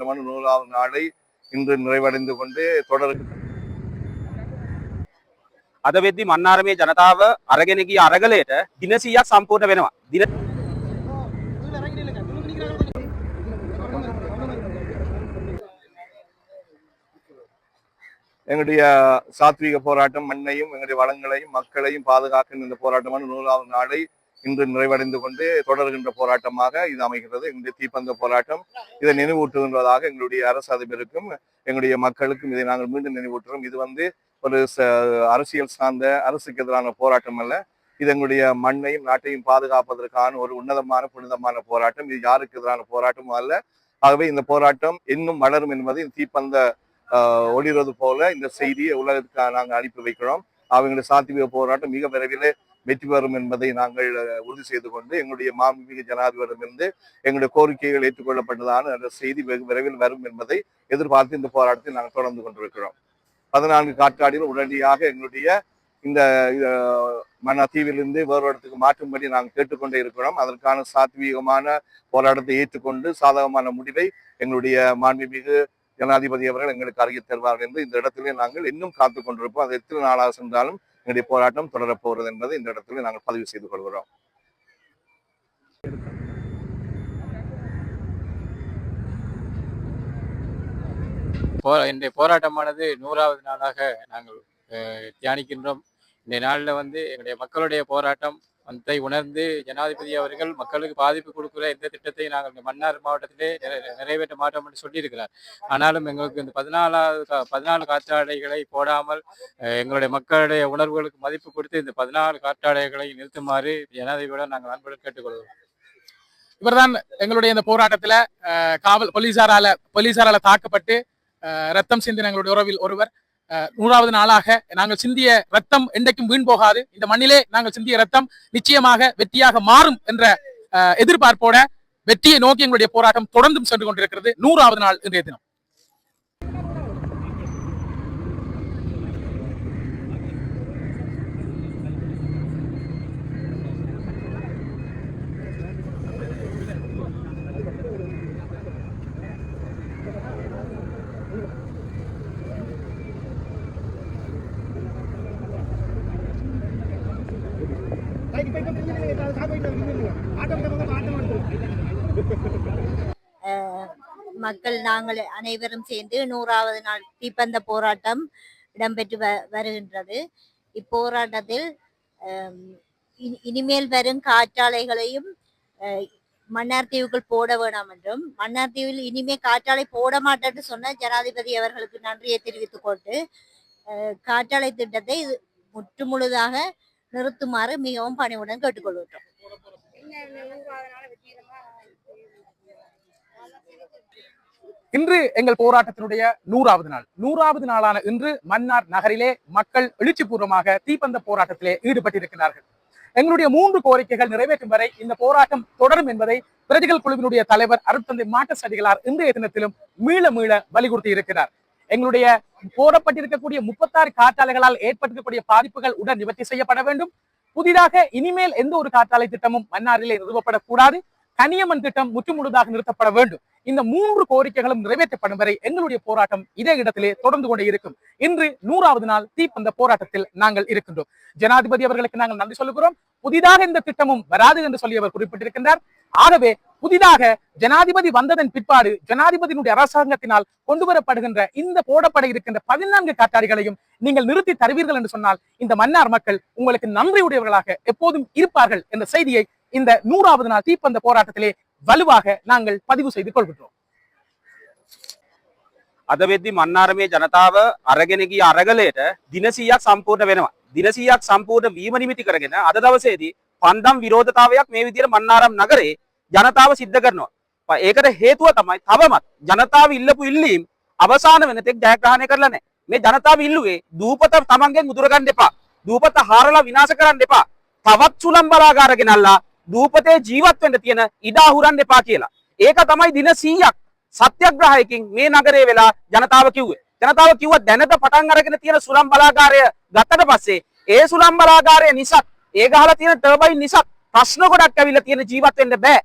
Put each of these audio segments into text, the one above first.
100வது நாளை இன்று நிறைவடைந்து கொண்டு தொடர்கிறது. අද වෙද්දි මන්නාරමේ ජනතාව අරගෙන ගිය අරගලයට දින 100ක් සම්පූර්ණ වෙනවා. எங்களுடைய சாத்வீக போராட்டம் மண்ணையும் எங்களுடைய வளங்களையும் மக்களையும் பாதுகாக்கின்ற இந்த போராட்டமான 100வது நாளை இன்று நிறைவடைந்து கொண்டு தொடர்கின்ற போராட்டமாக இது அமைகிறது. எங்களுடைய தீப்பந்த போராட்டம் இதை நினைவூட்டுகின்றதாக எங்களுடைய அரசு அதிபருக்கும் எங்களுடைய மக்களுக்கும் இதை நாங்கள் மீண்டும் நினைவூட்டுறோம். இது ஒரு அரசியல் சார்ந்த அரசுக்கு எதிரான போராட்டம் அல்ல. இது எங்களுடைய மண்ணையும் நாட்டையும் பாதுகாப்பதற்கான ஒரு உன்னதமான புனிதமான போராட்டம். இது யாருக்கு எதிரான போராட்டமும் அல்ல. ஆகவே இந்த போராட்டம் இன்னும் வளரும் என்பதை இந்த தீப்பந்த ஒளிர்வது போல இந்த செய்தியை உலகத்துக்கு நாங்கள் அனுப்பி வைக்கிறோம். அவங்களுடைய சாத்வீக போராட்டம் மிக விரைவில் வெற்றி பெறும் என்பதை நாங்கள் உறுதி செய்து கொண்டு எங்களுடைய மாண்புமிகு ஜனாதிபதியிடமிருந்து எங்களுடைய கோரிக்கைகள் ஏற்றுக்கொள்ளப்பட்டதான அந்த செய்தி வெகு விரைவில் வரும் என்பதை எதிர்பார்த்து இந்த போராட்டத்தை நாங்கள் தொடர்ந்து கொண்டிருக்கிறோம். 14 காற்றாடிகள் உடனடியாக எங்களுடைய இந்த தீவிலிருந்து வேறு இடத்துக்கு மாற்றும்படி நாங்கள் கேட்டுக்கொண்டே இருக்கிறோம். அதற்கான சாத்வீகமான போராட்டத்தை ஏற்றுக்கொண்டு சாதகமான முடிவை எங்களுடைய மாண்புமிகு ஜனாதிபதி அவர்கள் எங்களுக்கு அறிய தருவார்கள் என்று இந்த இடத்திலே நாங்கள் இன்னும் காத்து கொண்டிருப்போம். அது எத்தனை நாளாக சென்றாலும் எங்களுடைய போராட்டம் தொடரப்போகிறது என்பதை இந்த இடத்திலே நாங்கள் பதிவு செய்து கொள்கிறோம். இந்த போராட்டமானது 100வது நாளாக நாங்கள் தியானிக்கின்றோம். இந்த நாளில் எங்களுடைய மக்களுடைய போராட்டம் உணர்ந்து ஜனாதிபதி அவர்கள் மக்களுக்கு பாதிப்பு கொடுக்குற எந்த திட்டத்தை நாங்கள் மன்னார் மாவட்டத்திலே நிறைவேற்ற மாட்டோம் என்று சொல்லியிருக்கிறார். ஆனாலும் எங்களுக்கு இந்த 14 காற்றாலைகளை போடாமல் எங்களுடைய மக்களுடைய உணர்வுகளுக்கு மதிப்பு கொடுத்து இந்த 14 காற்றாலைகளை நிறுத்துமாறு ஜனாதிபதியோட நாங்கள் அன்புடன் கேட்டுக்கொள்வோம். இவர்தான் எங்களுடைய இந்த போராட்டத்துல போலீசாரால தாக்கப்பட்டு ரத்தம் சிந்தின எங்களுடைய உறவில் ஒருவர். 100வது நாளாக நாங்கள் சிந்திய ரத்தம் என்றைக்கும் வீண் போகாது. இந்த மண்ணிலே நாங்கள் சிந்திய ரத்தம் நிச்சயமாக வெற்றியாக மாறும் என்ற எதிர்பார்ப்போட வெற்றியை நோக்கி எங்களுடைய போராட்டம் தொடர்ந்தும் சென்று கொண்டிருக்கிறது. 100வது நாள் இன்றைய தினம். மக்கள் நாங்கள் அனைவரும் சேர்ந்து 100வது நாள் தீப்பந்த போராட்டம் இடம்பெற்று வருகின்றது. இப்போராட்டத்தில் இனிமேல் வரும் காற்றாலைகளையும் மன்னார் தீவுக்குள் போட வேண்டாம் என்றும், மன்னார் தீவில் இனிமேல் காற்றாலை போட மாட்டேன்னு சொன்ன ஜனாதிபதி அவர்களுக்கு நன்றியை தெரிவித்துக் கொண்டு காற்றாலை திட்டத்தை முற்று முழுதாக நிறுத்துமாறு மிகவும் பணிவுடன் கேட்டுக்கொள்கிறோம். இன்று எங்கள் போராட்டத்தினுடைய 100வது நாள். 100வது நாளான இன்று மன்னார் நகரிலே மக்கள் எழுச்சி பூர்வமாக தீப்பந்த போராட்டத்திலே ஈடுபட்டிருக்கிறார்கள். எங்களுடைய 3 கோரிக்கைகள் நிறைவேற்றும் வரை இந்த போராட்டம் தொடரும் என்பதை பிரதிகள் குழுவினுடைய தலைவர் அருட்தந்தை மாட்டஸ் அடிகளார் இன்றைய தினத்திலும் மீள வலியுறுத்தி இருக்கிறார். எங்களுடைய போடப்பட்டிருக்கக்கூடிய 36 காற்றாலைகளால் ஏற்பட்டிருக்கக்கூடிய பாதிப்புகள் உடன் நிவர்த்தி செய்யப்பட வேண்டும். புதிதாக இனிமேல் எந்த ஒரு காற்றாலை திட்டமும் மன்னாரிலே நிறுவப்படக்கூடாது. கனியம்மன் திட்டம் முற்றுமுழுதாக நிறுத்தப்பட வேண்டும். இந்த 3 கோரிக்கைகளும் நிறைவேற்றப்படும் வரை எங்களுடைய போராட்டம் இதே இடத்திலே தொடர்ந்து கொண்டே இருக்கும். இன்று 100வது நாள் தீப்பந்த போராட்டத்தில் நாங்கள் இருக்கின்றோம். ஜனாதிபதி அவர்களுக்கு நாங்கள் நன்றி சொல்லுகிறோம். புதிதாக இந்த திட்டமும் வராது என்று சொல்லி அவர் குறிப்பிட்டிருக்கின்றார். ஆகவே புதிதாக ஜனாதிபதி வந்ததன் பிற்பாடு ஜனாதிபதியினுடைய அரசாங்கத்தினால் கொண்டு வரப்படுகின்ற இந்த போடப்பட இருக்கின்ற 14 காற்றாலைகளையும் நீங்கள் நிறுத்தி தருவீர்கள் என்று சொன்னால் இந்த மன்னார் மக்கள் உங்களுக்கு நன்றியுடையவர்களாக எப்போதும் இருப்பார்கள் என்ற செய்தியை இந்த 100வது நாள் தீப்பந்த போராட்டத்திலே வலுவாக நாங்கள் பதிவு செய்து கொள்கின்றோம். අද වෙද්දි මන්නාරමේ ජනතාව අරගෙන ගිය අරගලයට දින 100ක් සම්පූර්ණ වෙනවා. දින 100ක් සම්පූර්ණ වීම නිමිති කරගෙන අද දවසේදී පන්දම් විරෝධතාවයක් මේ විදිහට මන්නාරම් නගරේ ජනතාව සිද්ධ කරනවා. ඒකට හේතුව තමයි තවමත් ජනතාව ඉල්ලපු ඉල්ලීම් අවසාන වෙන තෙක් ජයග්‍රහණය කරලා නැහැ. මේ ජනතාව ඉල්ලුවේ දූපත තමන්ගෙන් උදුර ගන්න එපා. දූපත හාරලා විනාශ කරන්න එපා. තවත් සුළම් බලාගාර ගෙනල්ලා දූපතේ ජීවත් වෙන්න තියෙන ඉඩ අහුරන්න එපා කියලා. ඒක තමයි දින 100ක් සත්‍යග්‍රහයකින් මේ නගරේ වෙලා ජනතාව කිව්වේ. ජනතාව කිව්වා දැනට පටන් අරගෙන තියෙන සුළම් බලාගාරය ගත්තට පස්සේ ඒ සුළම් බලාගාරය නිසා ඒ ගහලා තියෙන ටර්බයින් නිසා ප්‍රශ්න ගොඩක් ඇවිල්ලා තියෙන ජීවත් වෙන්න බෑ.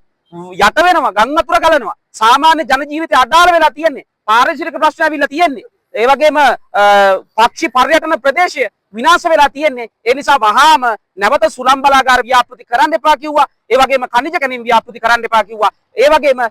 යට වෙනවා, ගම් වතුර ගලනවා. සාමාන්‍ය ජන ජීවිතය අඩාල වෙලා තියෙන්නේ. පාරිසරික ප්‍රශ්න ඇවිල්ලා තියෙන්නේ. ඒ වගේම පක්ෂි පර්යටන ප්‍රදේශය විනාශ වෙලා තියෙන්නේ. ඒ නිසා වහාම නැවත සුළං බලාගාර ව්‍යාපෘති කරන්න එපා කිව්වා. ඒ වගේම khනිජ කැණීම් ව්‍යාපෘති කරන්න එපා කිව්වා. ඒ වගේම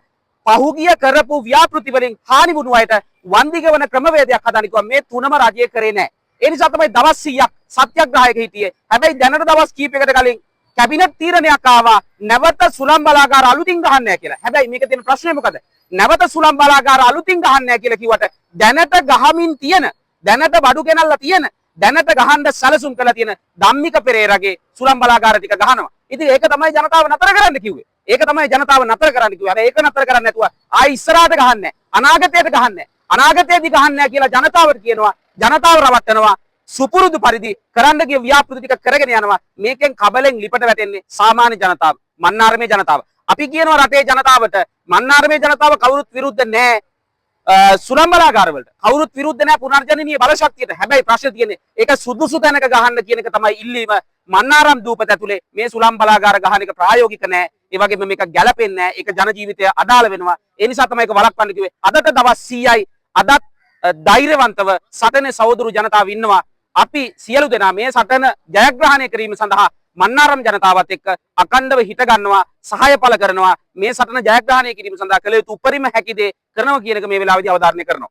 පහුගිය කරපු ව්‍යාපෘති වලින් හානි වුණු අයට වන්දි ගෙවන ක්‍රමවේදයක් හදන්න කිව්වා. මේ තුනම රජය කරේ නැහැ. ඒ නිසා තමයි දවස් 100ක් සත්‍යග්‍රහයක හිටියේ. හැබැයි දැනට දවස් කීපයකට කලින් කැබිනට් තීරණයක් ආවා නැවත සුළං බලාගාර අලුතින් ගහන්න නැහැ කියලා. හැබැයි මේකේ තියෙන ප්‍රශ්නේ මොකද? නැවත සුළං බලාගාර අලුතින් ගහන්න නැහැ කියලා කිව්වට දැනට ගහමින් තියෙන දැනට බඩු ගෙනල්ලා තියෙන දැනට ගහන්න සැලසුම් කරලා තියෙන ධම්මික පෙරේරගේ සුළං බලාගාර ටික ගහනවා. ඉතින් ඒක තමයි ජනතාව නතර කරන්න කිව්වේ. ඒක තමයි ජනතාව නතර කරන්න කිව්වේ. හැබැයි ඒක නතර කරන්නේ නැතුව ආයි ඉස්සරහට ගහන්නේ අනාගතයට ගහන්නේ අනාගතයේදී ගහන්නේ කියලා ජනතාවට කියනවා. ජනතාව රවට්ටනවා. සුපුරුදු පරිදි කරන්න ගිය ව්‍යාපෘති ටික කරගෙන යනවා. මේකෙන් කබලෙන් ලිපට වැටෙන්නේ සාමාන්‍ය ජනතාව, මන්නාරමේ ජනතාව. අපි කියනවා රටේ ජනතාවට මන්නාරමේ ජනතාව කවුරුත් විරුද්ධ නැහැ සුළං බලාගාර වලට. කවුරුත් විරුද්ධ නැහැ පුනර්ජනනීය බලශක්තියට. හැබැයි ප්‍රශ්නේ තියෙන්නේ ඒක සුදුසු තැනක ගහන්න කියන එක තමයි ඉල්ලීම. මන්නාරම් දූපත ඇතුලේ මේ සුළං බලාගාර ගහන එක ප්‍රායෝගික නැහැ. ඒ වගේම මේක ගැළපෙන්නේ නැහැ. ඒක ජන ජීවිතය අඩාල වෙනවා. ඒ නිසා තමයි ඒක වළක්වන්න කිව්වේ. අදට දවස් 100යි. අදත් ධෛර්යවන්තව සටනේ සහෝදරු ජනතාව ඉන්නවා. අපි සියලු දෙනා මේ සටන ජයග්‍රහණය කිරීම සඳහා මන්නාරම් ජනතාවත් එක්ක අකණ්ඩව හිට ගන්නවා, සහාය පළ කරනවා. මේ සටන ජයග්‍රහණය කිරීම සඳහා කළ යුතු උපරිම හැකි දේ කරනවා කියන එක මේ වෙලාවේදී අවධාරණය කරනවා.